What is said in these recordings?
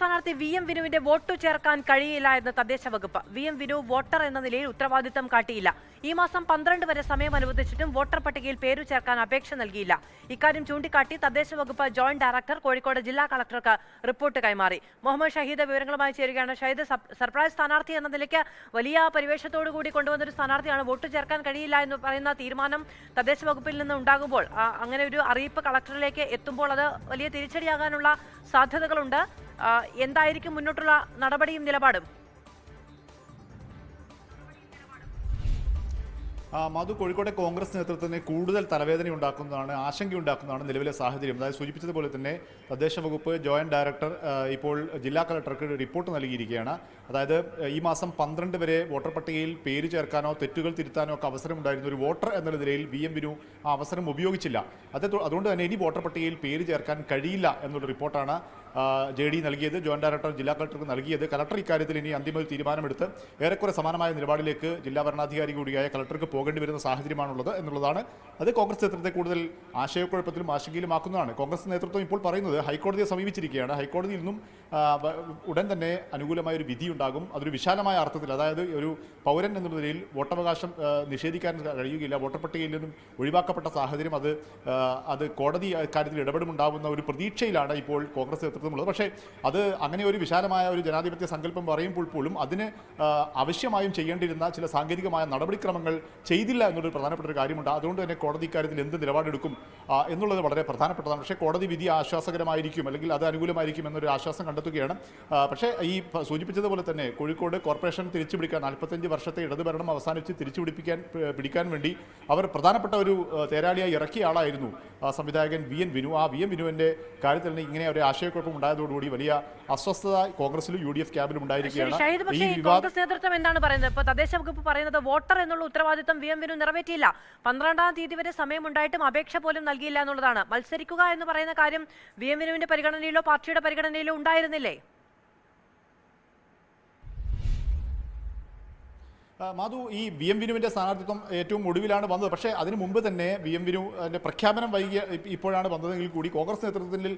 സ്ഥാനാർത്ഥി VM വിനുവിന്റെ vote ചേർക്കാൻ കഴിയില്ല എന്ന് തദ്ദേശ വകുപ്പ്. VM വിനു വോട്ടർ എന്ന നിലയിൽ ഉത്തരവാദിത്തം കാട്ടിയില്ല. ഈ മാസം 12 വരെ സമയം അനുവദിച്ചിട്ടും വോട്ടർ പട്ടികയിൽ പേരു ചേർക്കാൻ അപേക്ഷ നൽകിയില്ല. ഇക്കാര്യം ചൂണ്ടിക്കാട്ടി തദ്ദേശ വകുപ്പ് ജോയിന്റ് ഡയറക്ടർ കോഴിക്കോട് ജില്ലാ കളക്ടർക്ക് റിപ്പോർട്ട് കൈമാറി. മുഹമ്മദ് ഷഹീദ് വിവരങ്ങളുമായി ചേരുകയാണ്. ഷഹീദ്, സർപ്രൈസ് സ്ഥാനാർത്ഥി എന്ന നിലയ്ക്ക് വലിയ പരിവേഷത്തോടു കൂടി കൊണ്ടുവന്നൊരു സ്ഥാനാർത്ഥിയാണ്. വോട്ട് ചേർക്കാൻ കഴിയില്ല എന്ന് പറയുന്ന തീരുമാനം തദ്ദേശ വകുപ്പിൽ നിന്ന് ഉണ്ടാകുമ്പോൾ, അങ്ങനെ ഒരു അറിയിപ്പ് കളക്ടറിലേക്ക് എത്തുമ്പോൾ അത് വലിയ തിരിച്ചടിയാകാനുള്ള സാധ്യതകളുണ്ട്. എന്തായിരിക്കും മുന്നോട്ടുള്ള നടപടിയും നിലപാടും? മധു, കോഴിക്കോട്ടെ കോൺഗ്രസ് നേതൃത്വത്തിന് കൂടുതൽ തലവേദന ഉണ്ടാക്കുന്നതാണ്, ആശങ്കയുണ്ടാക്കുന്നതാണ് നിലവിലെ സാഹചര്യം. അതായത് സൂചിപ്പിച്ചതുപോലെ തന്നെ തദ്ദേശ വകുപ്പ് ജോയിന്റ് ഡയറക്ടർ ഇപ്പോൾ ജില്ലാ കളക്ടർക്ക് റിപ്പോർട്ട് നൽകിയിരിക്കുകയാണ്. അതായത് ഈ മാസം 12 വരെ വോട്ടർ പട്ടികയിൽ പേര് ചേർക്കാനോ തെറ്റുകൾ തിരുത്താനോ ഒക്കെ അവസരമുണ്ടായിരുന്ന ഒരു വോട്ടർ എന്ന നിലയിൽ VM വിനു ആ അവസരം ഉപയോഗിച്ചില്ല. അതുകൊണ്ട് തന്നെ ഇനി വോട്ടർ പട്ടികയിൽ പേര് ചേർക്കാൻ കഴിയില്ല എന്നുള്ള റിപ്പോർട്ടാണ് JD നൽകിയത്, ജോയിന്റ് ഡയറക്ടർ ജില്ലാ കളക്ടർക്ക് നൽകിയത്. കളക്ടർ ഇക്കാര്യത്തിൽ ഇനി അന്തിമ തീരുമാനമെടുത്ത് ഏറെക്കുറെ സമാനമായ നിലപാടിലേക്ക് ജില്ലാ ഭരണാധികാരി കൂടിയായ കളക്ടർക്ക് പോകേണ്ടി വരുന്ന സാഹചര്യമാണുള്ളത് എന്നുള്ളതാണ്. അത് കോൺഗ്രസ് നേതൃത്വത്തെ കൂടുതൽ ആശയക്കുഴപ്പത്തിലും ആശങ്കയിലുമാക്കുന്നതാണ്. കോൺഗ്രസ് നേതൃത്വം ഇപ്പോൾ പറയുന്നത് ഹൈക്കോടതിയെ സമീപിച്ചിരിക്കുകയാണ്. ഹൈക്കോടതിയിൽ നിന്നും ഉടൻ തന്നെ അനുകൂലമായ ഒരു വിധി ഉണ്ടാകും. അതൊരു വിശാലമായ അർത്ഥത്തിൽ, അതായത് ഒരു പൗരൻ എന്ന നിലയിൽ വോട്ടവകാശം നിഷേധിക്കാൻ കഴിയുകയില്ല. വോട്ടർ പട്ടികയിൽ നിന്നും ഒഴിവാക്കപ്പെട്ട സാഹചര്യം അത് കോടതി കാര്യത്തിൽ ഇടപെടുമുണ്ടാകുന്ന ഒരു പ്രതീക്ഷയിലാണ് ഇപ്പോൾ കോൺഗ്രസ് നേതൃത്വമുള്ളത്. പക്ഷേ അത് അങ്ങനെ ഒരു വിശാലമായ ഒരു ജനാധിപത്യ സങ്കല്പം പറയുമ്പോൾ പോലും അതിന് ആവശ്യമായും ചെയ്യേണ്ടിയിരുന്ന ചില സാങ്കേതികമായ നടപടിക്രമങ്ങൾ ചെയ്തില്ല എന്നൊരു പ്രധാനപ്പെട്ട ഒരു കാര്യമുണ്ട്. അതുകൊണ്ട് തന്നെ കോടതി ഇക്കാര്യത്തിൽ എന്ത് നിലപാടെടുക്കും എന്നുള്ളത് വളരെ പ്രധാനപ്പെട്ടതാണ്. പക്ഷേ കോടതി വിധി ആശ്വാസകരമായിരിക്കും, അല്ലെങ്കിൽ അത് അനുകൂലമായിരിക്കും എന്നൊരു ആശ്വാസം കണ്ടെത്തുകയാണ്. പക്ഷേ ഈ സൂചിപ്പിച്ചതുപോലെ തന്നെ കോഴിക്കോട് കോർപ്പറേഷൻ തിരിച്ചുപിടിക്കാൻ 45 വർഷത്തെ ഇടതുഭരണം അവസാനിച്ച് പിടിക്കാൻ വേണ്ടി അവർ പ്രധാനപ്പെട്ട ഒരു തേരാളിയായി ഇറക്കിയ ആളായിരുന്നു സംവിധായകൻ VN വിനു. ആ VM വിനുവിന്റെ കാര്യത്തിൽ തന്നെ ഇങ്ങനെ ഒരു ആശയക്കുഴപ്പം ഉണ്ടായതോടുകൂടി വലിയ അസ്വസ്ഥത കോൺഗ്രസിലും UDF ക്യാമ്പിലും ഉണ്ടായിരിക്കുകയാണ്. കോൺഗ്രസ് നേതൃത്വം എന്താണ് പറയുന്നത്? ഇപ്പോൾ തദ്ദേശ വകുപ്പ് പറയുന്നത് വോട്ടർ എന്നുള്ള ഉത്തരവാദിത്തം VM വിനു നിറവേറ്റിയില്ല. 12-ാം തീയതി വരെ സമയമുണ്ടായിട്ടും അപേക്ഷ പോലും നൽകിയില്ല എന്നുള്ളതാണ്. മത്സരിക്കുക എന്ന് പറയുന്ന കാര്യം VM വിനുവിന്റെ പരിഗണനയിലോ പാർട്ടിയുടെ പരിഗണനയിലോ ഉണ്ടായിരുന്നില്ലേ? മാധു, ഈ VM വിനുവിൻ്റെ സ്ഥാനാർത്ഥിത്വം ഏറ്റവും ഒടുവിലാണ് വന്നത്. പക്ഷേ അതിനു മുമ്പ് തന്നെ VM വിനുവിൻ്റെ പ്രഖ്യാപനം ഇപ്പോഴാണ് വന്നതെങ്കിൽ കൂടി കോൺഗ്രസ് നേതൃത്വത്തിൽ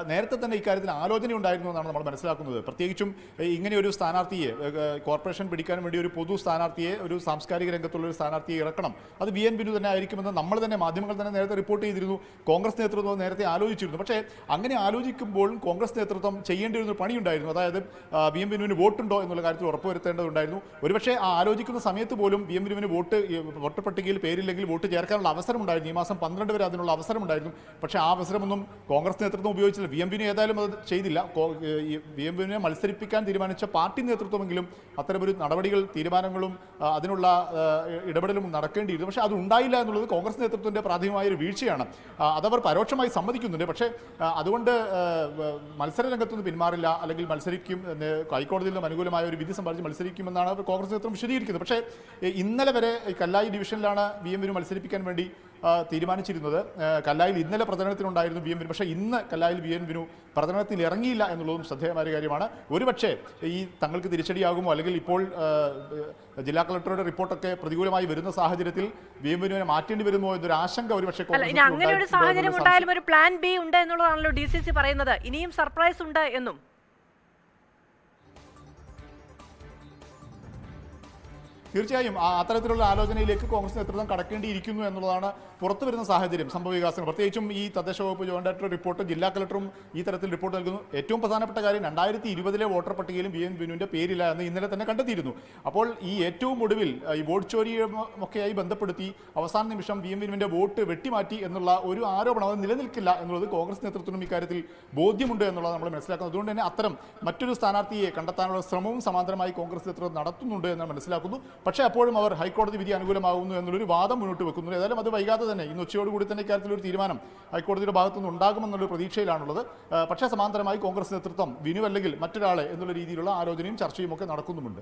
നേരത്തെ തന്നെ ഇക്കാര്യത്തിൽ ആലോചന ഉണ്ടായിരുന്നു എന്നാണ് നമ്മൾ മനസ്സിലാക്കുന്നത്. പ്രത്യേകിച്ചും ഇങ്ങനെ ഒരു സ്ഥാനാർത്ഥിയെ, കോർപ്പറേഷൻ പിടിക്കാൻ വേണ്ടി ഒരു പൊതു സ്ഥാനാർത്ഥിയെ, ഒരു സാംസ്കാരിക രംഗത്തുള്ള ഒരു സ്ഥാനാർത്ഥിയെ ഇറക്കണം, അത് VN വിനു തന്നെ ആയിരിക്കുമെന്ന് നമ്മൾ തന്നെ, മാധ്യമങ്ങൾ തന്നെ നേരത്തെ റിപ്പോർട്ട് ചെയ്തിരുന്നു. കോൺഗ്രസ് നേതൃത്വം നേരത്തെ ആലോചിച്ചിരുന്നു. പക്ഷേ അങ്ങനെ ആലോചിക്കുമ്പോഴും കോൺഗ്രസ് നേതൃത്വം ചെയ്യേണ്ടിയിരുന്ന പണിയുണ്ടായിരുന്നു. അതായത് VM വിനുവിന് വോട്ടുണ്ടോ എന്നുള്ള കാര്യത്തിൽ ഉറപ്പുവരുത്തേണ്ടതുണ്ടായിരുന്നു. ഒരുപക്ഷേ ആ സമയത്ത് പോലും VM വിനുവിന് വോട്ടർ പട്ടികയിൽ പേരില്ലെങ്കിൽ വോട്ട് ചേർക്കാനുള്ള അവസരമുണ്ടായിരുന്നു. ഈ മാസം 12 വരെ അതിനുള്ള അവസരമുണ്ടായിരുന്നു. പക്ഷേ ആ അവസരമൊന്നും കോൺഗ്രസ് നേതൃത്വം ഉപയോഗിച്ചില്ല. VM വിനു ഏതായാലും അത് ചെയ്തില്ല. VM വിനുവിനെ മത്സരിപ്പിക്കാൻ തീരുമാനിച്ച പാർട്ടി നേതൃത്വമെങ്കിലും അത്തരമൊരു നടപടികൾ, തീരുമാനങ്ങളും അതിനുള്ള ഇടപെടലും നടക്കേണ്ടിയിരുന്നു. പക്ഷേ അത് ഉണ്ടായില്ല എന്നുള്ളത് കോൺഗ്രസ് നേതൃത്വത്തിൻ്റെ പ്രാഥമികമായ ഒരു വീഴ്ചയാണ്. അതവർ പരോക്ഷമായി സമ്മതിക്കുന്നുണ്ട്. പക്ഷേ അതുകൊണ്ട് മത്സര രംഗത്തുനിന്ന് പിന്മാറില്ല, അല്ലെങ്കിൽ മത്സരിക്കും, ഹൈക്കോടതിയിൽ നിന്നും അനുകൂലമായ ഒരു വിധി സമ്പാദിച്ച് മത്സരിക്കുമെന്നാണ് കോൺഗ്രസ് നേതൃത്വം വിശദീകരിക്കുന്നത്. പക്ഷേ ഇന്നലെ വരെ കല്ലായി ഡിവിഷനിലാണ് VM വിനു മത്സരിപ്പിക്കാൻ വേണ്ടി തീരുമാനിച്ചിരുന്നത്. കല്ലായിൽ ഇന്നലെ പ്രചരണത്തിനുണ്ടായിരുന്നു VM വിനു. പക്ഷേ ഇന്ന് കല്ലായിൽ VM വിനു പ്രചരണത്തിൽ ഇറങ്ങിയില്ല എന്നുള്ളതും ശ്രദ്ധേയമായ കാര്യമാണ്. ഒരുപക്ഷെ ഈ തങ്ങൾക്ക് തിരിച്ചടിയാകുമോ, അല്ലെങ്കിൽ ഇപ്പോൾ ജില്ലാ കളക്ടറുടെ റിപ്പോർട്ടൊക്കെ പ്രതികൂലമായി വരുന്ന സാഹചര്യത്തിൽ VM വിനുവിനെ മാറ്റേണ്ടി വരുമോ എന്നൊരു ആശങ്ക ഒരുപക്ഷെ അങ്ങനെ ഒരു സാഹചര്യം ഉണ്ടായാലും ഒരു പ്ലാൻ B ഉണ്ട് എന്നുള്ളതാണല്ലോ DCC പറയുന്നത്. ഇനിയും സർപ്രൈസ് ഉണ്ട് എന്നും. തീർച്ചയായും അത്തരത്തിലുള്ള ആലോചനയിലേക്ക് കോൺഗ്രസ് നേതൃത്വം കടക്കേണ്ടിയിരിക്കുന്നു എന്നുള്ളതാണ് പുറത്തു വരുന്ന സാഹചര്യം, സംഭവവികാസങ്ങൾ. പ്രത്യേകിച്ചും ഈ തദ്ദേശ വകുപ്പ് ജോയിന്റ് ഡയറക്ടർ റിപ്പോർട്ട്, ജില്ലാ കളക്ടറും ഈ തരത്തിൽ റിപ്പോർട്ട് നൽകുന്നു. ഏറ്റവും പ്രധാനപ്പെട്ട കാര്യം 2020 വോട്ടർ പട്ടികയിലും VM വിനുവിൻ്റെ പേരില്ല എന്ന് ഇന്നലെ തന്നെ കണ്ടെത്തിയിരുന്നു. അപ്പോൾ ഈ ഏറ്റവും ഒടുവിൽ ഈ വോട്ട് ചോരിയുമൊക്കെയായി ബന്ധപ്പെടുത്തി അവസാന നിമിഷം VM വിനുവിൻ്റെ വോട്ട് വെട്ടിമാറ്റി എന്നുള്ള ഒരു ആരോപണം അത് നിലനിൽക്കില്ല എന്നുള്ളത് കോൺഗ്രസ് നേതൃത്വത്തിനും ഇക്കാര്യത്തിൽ ബോധ്യമുണ്ട് എന്നുള്ളത് നമ്മൾ മനസ്സിലാക്കുന്നത്. അതുകൊണ്ട് തന്നെ അത്തരം മറ്റൊരു സ്ഥാനാർത്ഥിയെ കണ്ടെത്താനുള്ള ശ്രമവും സമാന്തരമായി കോൺഗ്രസ് നേതൃത്വം നടത്തുന്നുണ്ട് എന്ന് മനസ്സിലാക്കുന്നു. പക്ഷേ അപ്പോഴും അവർ ഹൈക്കോടതി വിധി അനുകൂലമാകുന്നു എന്നുള്ളൊരു വാദം മുന്നോട്ട് വെക്കുന്നു. ഏതായാലും അത് വൈകാതെ തന്നെ ഇന്ന് ഉച്ചയോടുകൂടി തന്നെ ഇക്കാര്യത്തിലൊരു തീരുമാനം ഹൈക്കോടതിയുടെ ഭാഗത്തുനിന്ന് ഉണ്ടാകുമെന്നുള്ള പ്രതീക്ഷയിലാണുള്ളത്. പക്ഷേ സമാന്തരമായി കോൺഗ്രസ് നേതൃത്വം വിനു അല്ലെങ്കിൽ മറ്റൊരാളെ എന്നുള്ള രീതിയിലുള്ള ആലോചനയും ചർച്ചയും ഒക്കെ നടക്കുന്നുമുണ്ട്.